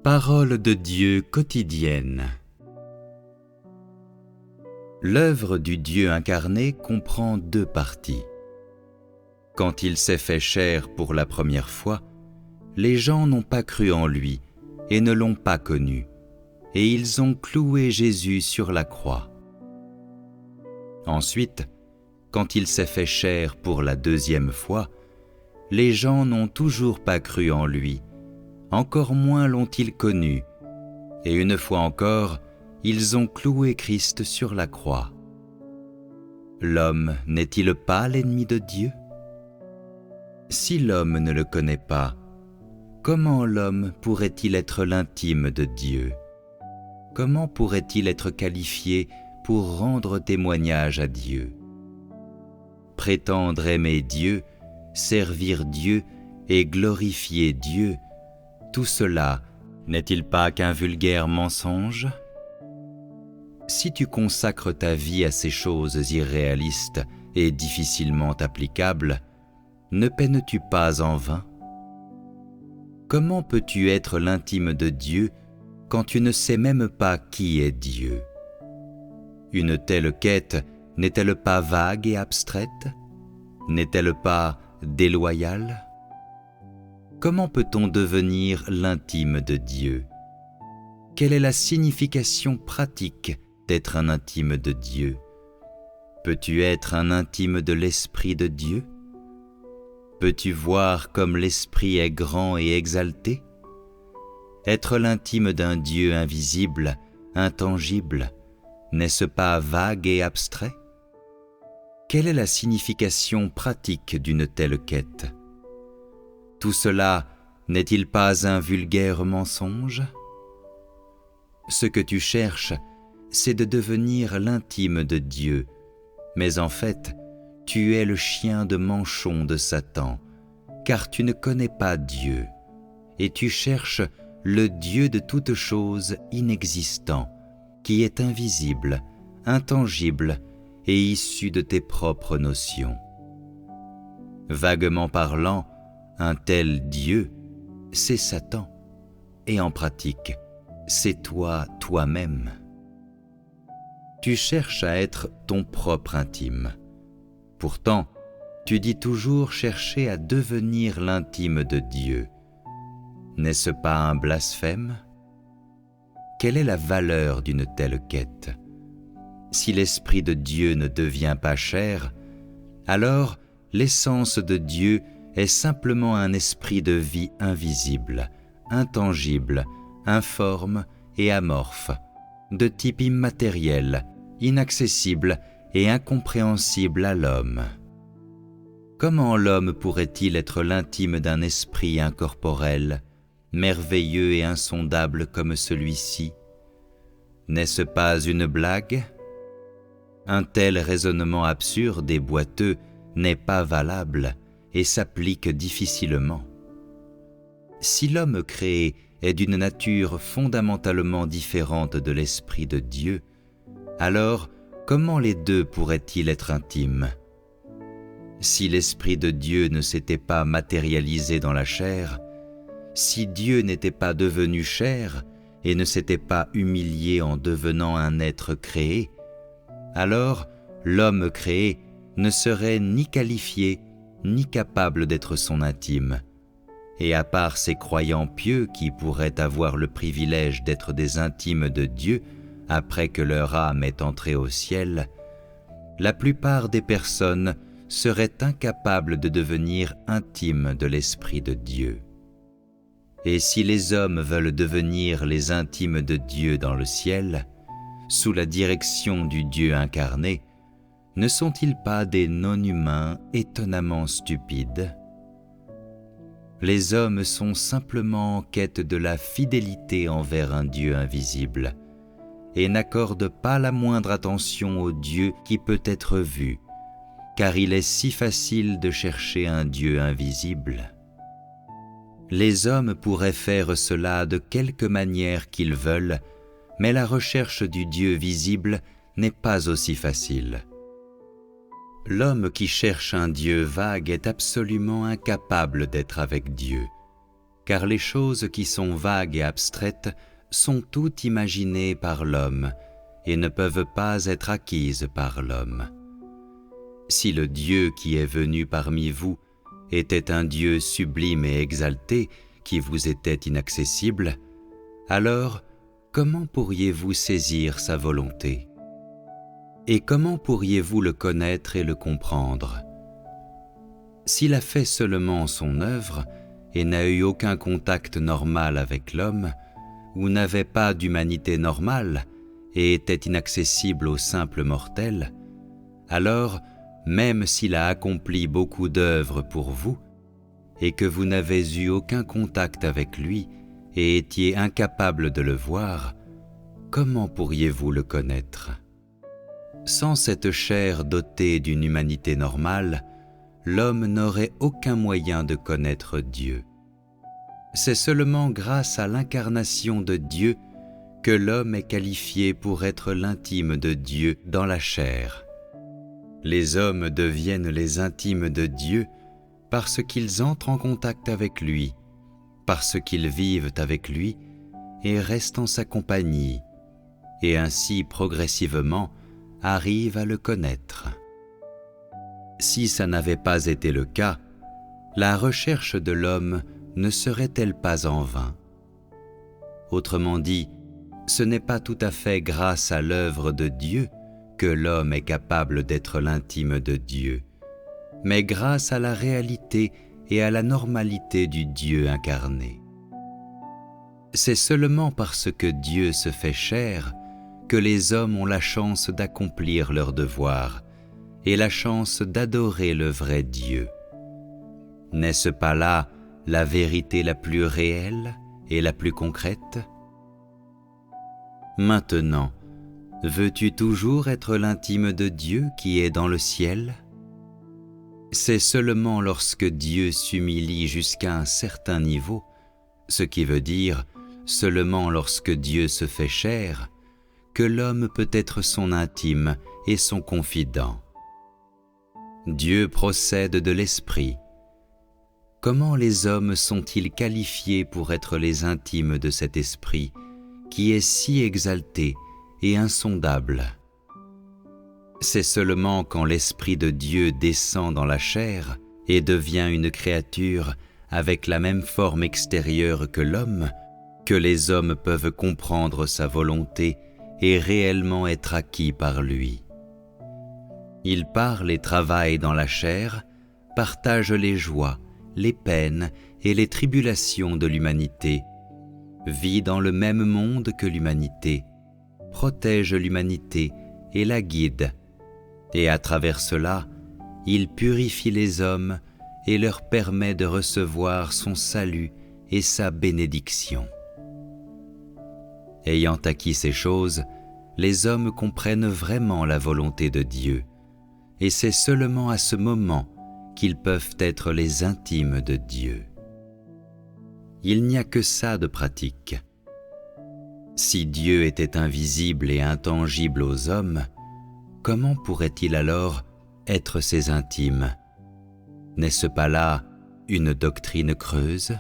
Parole de Dieu quotidienne. L'œuvre du Dieu incarné comprend deux parties. Quand il s'est fait chair pour la première fois, les gens n'ont pas cru en lui et ne l'ont pas connu, et ils ont cloué Jésus sur la croix. Ensuite, quand il s'est fait chair pour la deuxième fois, les gens n'ont toujours pas cru en lui, encore moins l'ont-ils connu, et une fois encore, ils ont cloué Christ sur la croix. L'homme n'est-il pas l'ennemi de Dieu? Si l'homme ne le connaît pas, comment l'homme pourrait-il être l'intime de Dieu? Comment pourrait-il être qualifié pour rendre témoignage à Dieu? Prétendre aimer Dieu, servir Dieu et glorifier Dieu, tout cela n'est-il pas qu'un vulgaire mensonge? Si tu consacres ta vie à ces choses irréalistes et difficilement applicables, ne peines-tu pas en vain? Comment peux-tu être l'intime de Dieu quand tu ne sais même pas qui est Dieu? Une telle quête n'est-elle pas vague et abstraite? N'est-elle pas déloyale? Comment peut-on devenir l'intime de Dieu? Quelle est la signification pratique d'être un intime de Dieu? Peux-tu être un intime de l'Esprit de Dieu? Peux-tu voir comme l'Esprit est grand et exalté? Être l'intime d'un Dieu invisible, intangible, n'est-ce pas vague et abstrait? Quelle est la signification pratique d'une telle quête? Tout cela n'est-il pas un vulgaire mensonge? Ce que tu cherches, c'est de devenir l'intime de Dieu, mais en fait, tu es le chien de manchon de Satan, car tu ne connais pas Dieu, et tu cherches le Dieu de toutes choses inexistant, qui est invisible, intangible et issu de tes propres notions. Vaguement parlant, un tel Dieu, c'est Satan, et en pratique, c'est toi toi-même. Tu cherches à être ton propre intime. Pourtant, tu dis toujours chercher à devenir l'intime de Dieu. N'est-ce pas un blasphème? Quelle est la valeur d'une telle quête? Si l'Esprit de Dieu ne devient pas chair, alors l'essence de Dieu est simplement un esprit de vie invisible, intangible, informe et amorphe, de type immatériel, inaccessible et incompréhensible à l'homme. Comment l'homme pourrait-il être l'intime d'un esprit incorporel, merveilleux et insondable comme celui-ci? N'est-ce pas une blague? Un tel raisonnement absurde et boiteux n'est pas valable et s'applique difficilement. Si l'homme créé est d'une nature fondamentalement différente de l'Esprit de Dieu, alors comment les deux pourraient-ils être intimes? Si l'Esprit de Dieu ne s'était pas matérialisé dans la chair, si Dieu n'était pas devenu chair et ne s'était pas humilié en devenant un être créé, alors l'homme créé ne serait ni qualifié ni capable d'être son intime. Et à part ces croyants pieux qui pourraient avoir le privilège d'être des intimes de Dieu après que leur âme est entrée au ciel, la plupart des personnes seraient incapables de devenir intimes de l'Esprit de Dieu. Et si les hommes veulent devenir les intimes de Dieu dans le ciel, sous la direction du Dieu incarné, ne sont-ils pas des non-humains étonnamment stupides? Les hommes sont simplement en quête de la fidélité envers un Dieu invisible et n'accordent pas la moindre attention au Dieu qui peut être vu, car il est si facile de chercher un Dieu invisible. Les hommes pourraient faire cela de quelque manière qu'ils veulent, mais la recherche du Dieu visible n'est pas aussi facile. L'homme qui cherche un Dieu vague est absolument incapable d'être avec Dieu, car les choses qui sont vagues et abstraites sont toutes imaginées par l'homme et ne peuvent pas être acquises par l'homme. Si le Dieu qui est venu parmi vous était un Dieu sublime et exalté qui vous était inaccessible, alors comment pourriez-vous saisir sa volonté? Et comment pourriez-vous le connaître et le comprendre? S'il a fait seulement son œuvre et n'a eu aucun contact normal avec l'homme, ou n'avait pas d'humanité normale et était inaccessible aux simples mortels, alors, même s'il a accompli beaucoup d'œuvres pour vous, et que vous n'avez eu aucun contact avec lui et étiez incapable de le voir, comment pourriez-vous le connaître? Sans cette chair dotée d'une humanité normale, l'homme n'aurait aucun moyen de connaître Dieu. C'est seulement grâce à l'incarnation de Dieu que l'homme est qualifié pour être l'intime de Dieu dans la chair. Les hommes deviennent les intimes de Dieu parce qu'ils entrent en contact avec lui, parce qu'ils vivent avec lui et restent en sa compagnie, et ainsi progressivement arrivent à le connaître. Si ça n'avait pas été le cas, la recherche de l'homme ne serait-elle pas en vain? Autrement dit, ce n'est pas tout à fait grâce à l'œuvre de Dieu que l'homme est capable d'être l'intime de Dieu, mais grâce à la réalité et à la normalité du Dieu incarné. C'est seulement parce que Dieu se fait chair que les hommes ont la chance d'accomplir leur devoir et la chance d'adorer le vrai Dieu. N'est-ce pas là la vérité la plus réelle et la plus concrète? Maintenant, veux-tu toujours être l'intime de Dieu qui est dans le ciel? C'est seulement lorsque Dieu s'humilie jusqu'à un certain niveau, ce qui veut dire seulement lorsque Dieu se fait chair, que l'homme peut être son intime et son confident. Dieu procède de l'esprit. Comment les hommes sont-ils qualifiés pour être les intimes de cet esprit qui est si exalté et insondable? C'est seulement quand l'Esprit de Dieu descend dans la chair et devient une créature avec la même forme extérieure que l'homme que les hommes peuvent comprendre sa volonté et réellement être acquis par lui. Il parle et travaille dans la chair, partage les joies, les peines et les tribulations de l'humanité, vit dans le même monde que l'humanité, protège l'humanité et la guide, et à travers cela, il purifie les hommes et leur permet de recevoir son salut et sa bénédiction. Ayant acquis ces choses, les hommes comprennent vraiment la volonté de Dieu, et c'est seulement à ce moment qu'ils peuvent être les intimes de Dieu. Il n'y a que ça de pratique. Si Dieu était invisible et intangible aux hommes, comment pourrait-il alors être ses intimes? N'est-ce pas là une doctrine creuse ?